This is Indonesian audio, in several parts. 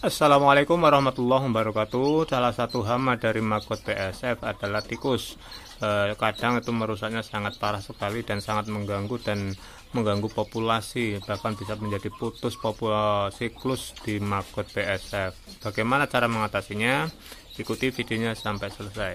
Assalamualaikum warahmatullahi wabarakatuh. Salah satu hama dari maggot BSF adalah tikus. Kadang itu merusaknya sangat parah sekali dan sangat mengganggu populasi, bahkan bisa menjadi putus siklus di maggot BSF. Bagaimana cara mengatasinya? Ikuti videonya sampai selesai.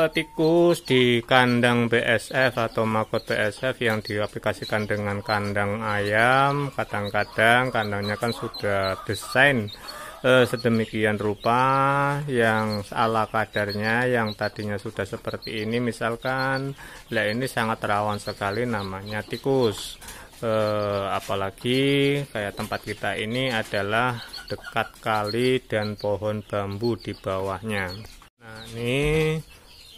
Tikus di kandang BSF atau maggot BSF yang diaplikasikan dengan kandang ayam, kadang-kadang kandangnya kan sudah desain sedemikian rupa yang ala kadarnya, yang tadinya sudah seperti ini misalkan. Nah, ini sangat rawan sekali namanya tikus. Apalagi kayak tempat kita ini adalah dekat kali dan pohon bambu di bawahnya. Nah, ini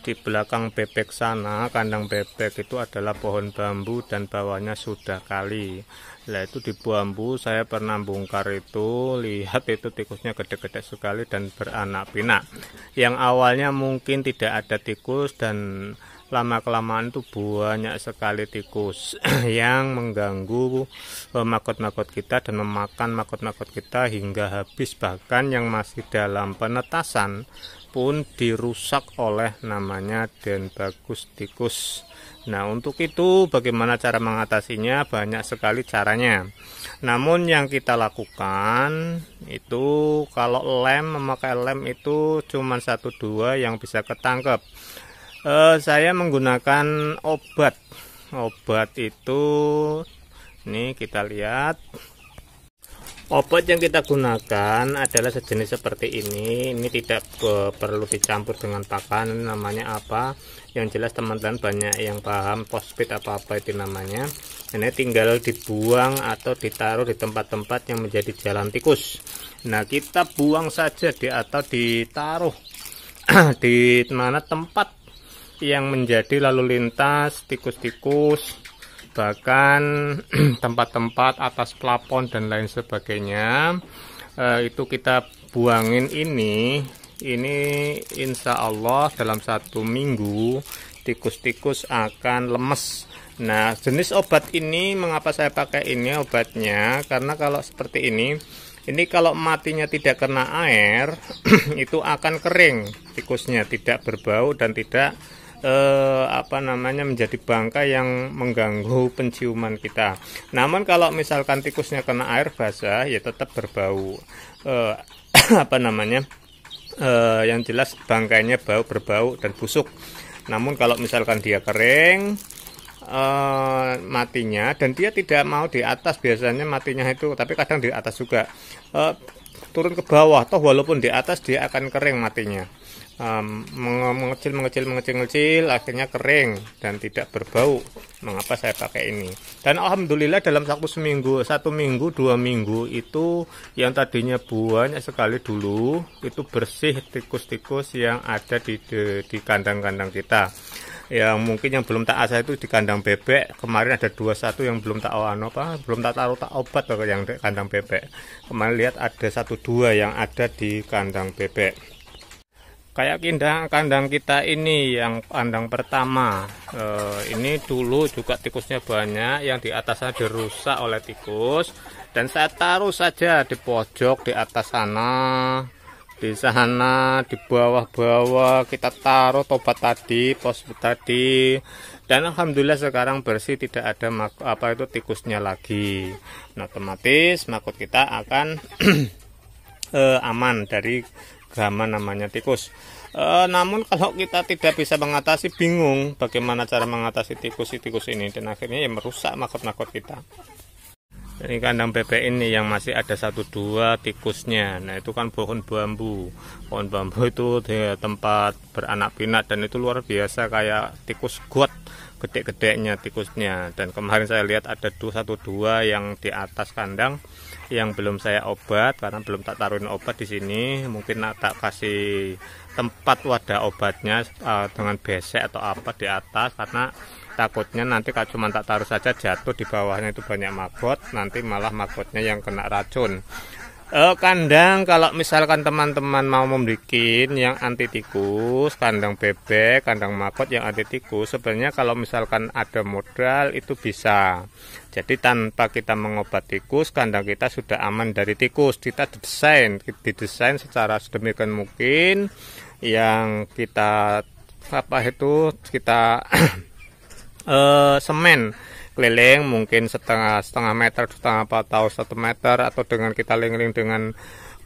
di belakang bebek sana, kandang bebek itu adalah pohon bambu dan bawahnya sudah kali. Nah, itu di bambu saya pernah bongkar itu, lihat itu tikusnya gede-gede sekali dan beranak pinak. Yang awalnya mungkin tidak ada tikus dan lama-kelamaan itu banyak sekali tikus yang mengganggu maggot-maggot kita dan memakan maggot-maggot kita hingga habis, bahkan yang masih dalam penetasan pun dirusak oleh namanya den bagus tikus. Nah, untuk itu bagaimana cara mengatasinya? Banyak sekali caranya. Namun yang kita lakukan itu kalau memakai lem itu cuma 1-2 yang bisa ketangkep. Saya menggunakan obat itu, ini kita lihat. Obat yang kita gunakan adalah sejenis seperti ini. Ini tidak perlu dicampur dengan pakan. Namanya apa? Yang jelas teman-teman banyak yang paham fosfat apa itu namanya. Ini tinggal dibuang atau ditaruh di tempat-tempat yang menjadi jalan tikus. Nah, kita buang saja atau ditaruh di mana tempat yang menjadi lalu lintas tikus-tikus, bahkan tempat-tempat atas plafon dan lain sebagainya. Itu kita buangin ini insya Allah dalam 1 minggu tikus-tikus akan lemes. Nah, jenis obat ini, mengapa saya pakai ini obatnya, karena kalau seperti ini kalau matinya tidak kena air itu akan kering tikusnya, tidak berbau dan tidak menjadi bangkai yang mengganggu penciuman kita. Namun kalau misalkan tikusnya kena air basah ya tetap berbau. Yang jelas bangkainya berbau dan busuk. Namun kalau misalkan dia kering matinya, dan dia tidak mau di atas, biasanya matinya itu, tapi kadang di atas juga turun ke bawah, toh walaupun di atas dia akan kering matinya. Mengecil akhirnya kering dan tidak berbau. Mengapa saya pakai ini? Dan alhamdulillah dalam 1 minggu, 2 minggu itu yang tadinya banyak sekali dulu itu bersih tikus-tikus yang ada di kandang-kandang kita. Yang mungkin yang belum tak asah itu di kandang bebek kemarin ada 21 yang belum tak taruh obat yang di kandang bebek. Kemarin lihat ada 1-2 yang ada di kandang bebek. Kayak kandang kita ini yang kandang pertama, ini dulu juga tikusnya banyak, yang di atasnya dirusak oleh tikus, dan saya taruh saja di pojok di atas sana, di bawah kita taruh obat tadi, fosfat tadi, dan alhamdulillah sekarang bersih, tidak ada tikusnya lagi. Nah, otomatis maggot kita akan aman dari hama namanya tikus. Namun kalau kita tidak bisa mengatasi, bingung bagaimana cara mengatasi tikus ini, dan akhirnya ya merusak maggot-maggot kita. Ini kandang bebek ini yang masih ada 1-2 tikusnya. Nah, itu kan pohon bambu itu di tempat beranak pinak, dan itu luar biasa kayak tikus got, gede-gedenya tikusnya. Dan kemarin saya lihat ada 1-2 yang di atas kandang yang belum saya obat, karena belum tak taruhin obat di sini. Mungkin tak kasih tempat wadah obatnya dengan besek atau apa di atas, karena takutnya nanti kalau cuma tak taruh saja jatuh di bawahnya itu banyak maggot, nanti malah maggotnya yang kena racun. Kandang kalau misalkan teman-teman mau membuat yang anti tikus, kandang bebek, kandang makot yang anti tikus, sebenarnya kalau misalkan ada modal itu bisa. Jadi tanpa kita mengobat tikus, kandang kita sudah aman dari tikus. Kita didesain secara sedemikian mungkin yang kita kita semen keliling mungkin setengah meter, setengah atau 1 meter, atau dengan kita lingling dengan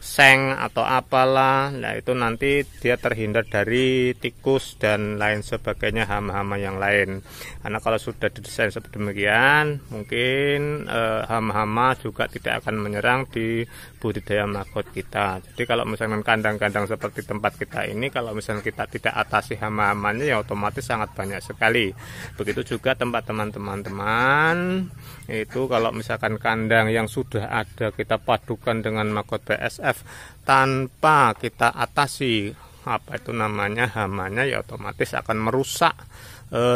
seng atau apalah. Nah itu nanti dia terhindar dari tikus dan lain sebagainya, hama-hama yang lain. Karena kalau sudah didesain sedemikian, mungkin hama-hama juga tidak akan menyerang di budidaya makot kita. Jadi kalau misalnya kandang-kandang seperti tempat kita ini, kalau misalnya kita tidak atasi hama-hamanya, ya otomatis sangat banyak sekali. Begitu juga tempat teman-teman itu, kalau misalkan kandang yang sudah ada kita padukan dengan makot BSF tanpa kita atasi hamanya, ya otomatis akan merusak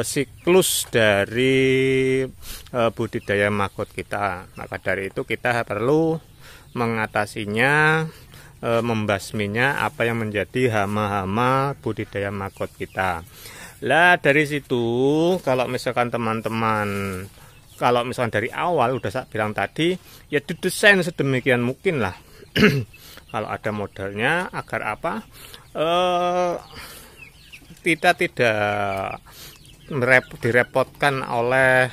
siklus dari budidaya makot kita. Maka dari itu kita perlu mengatasinya, membasminya apa yang menjadi hama-hama budidaya makot kita. Lah dari situ kalau misalkan teman-teman, kalau misalkan dari awal udah saya bilang tadi, ya didesain sedemikian mungkin lah. Kalau ada modalnya agar apa? Kita tidak direpotkan oleh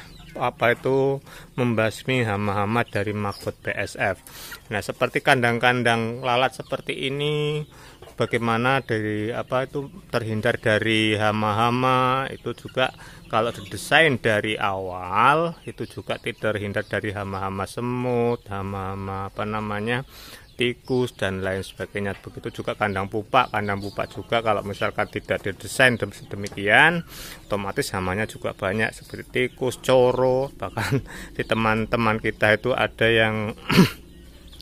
membasmi hama-hama dari makot BSF. Nah, seperti kandang-kandang lalat seperti ini, bagaimana dari terhindar dari hama-hama, itu juga kalau didesain dari awal itu juga tidak terhindar dari hama-hama semut, hama-hama tikus dan lain sebagainya. Begitu juga kandang pupa juga kalau misalkan tidak didesain sedemikian, otomatis hamanya juga banyak seperti tikus, coro. Bahkan di teman-teman kita itu ada yang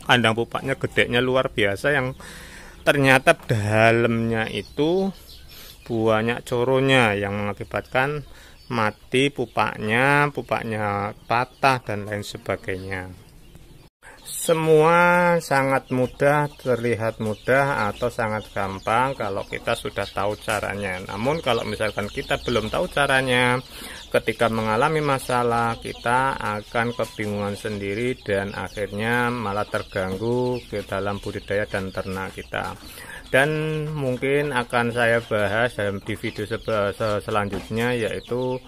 kandang pupanya gedenya luar biasa, yang ternyata dalamnya itu banyak coronya yang mengakibatkan mati pupanya patah dan lain sebagainya. Semua sangat mudah, terlihat mudah atau sangat gampang kalau kita sudah tahu caranya. Namun kalau misalkan kita belum tahu caranya, ketika mengalami masalah kita akan kebingungan sendiri dan akhirnya malah terganggu ke dalam budidaya dan ternak kita. Dan mungkin akan saya bahas di video selanjutnya, yaitu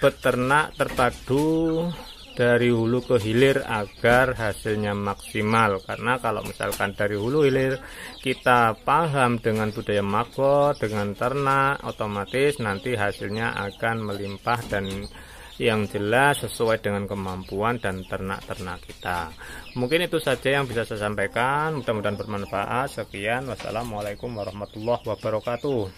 beternak terpadu dari hulu ke hilir agar hasilnya maksimal. Karena kalau misalkan dari hulu hilir kita paham dengan budaya makot, dengan ternak, otomatis nanti hasilnya akan melimpah dan yang jelas sesuai dengan kemampuan dan ternak-ternak kita. Mungkin itu saja yang bisa saya sampaikan, mudah-mudahan bermanfaat. Sekian, wassalamualaikum warahmatullahi wabarakatuh.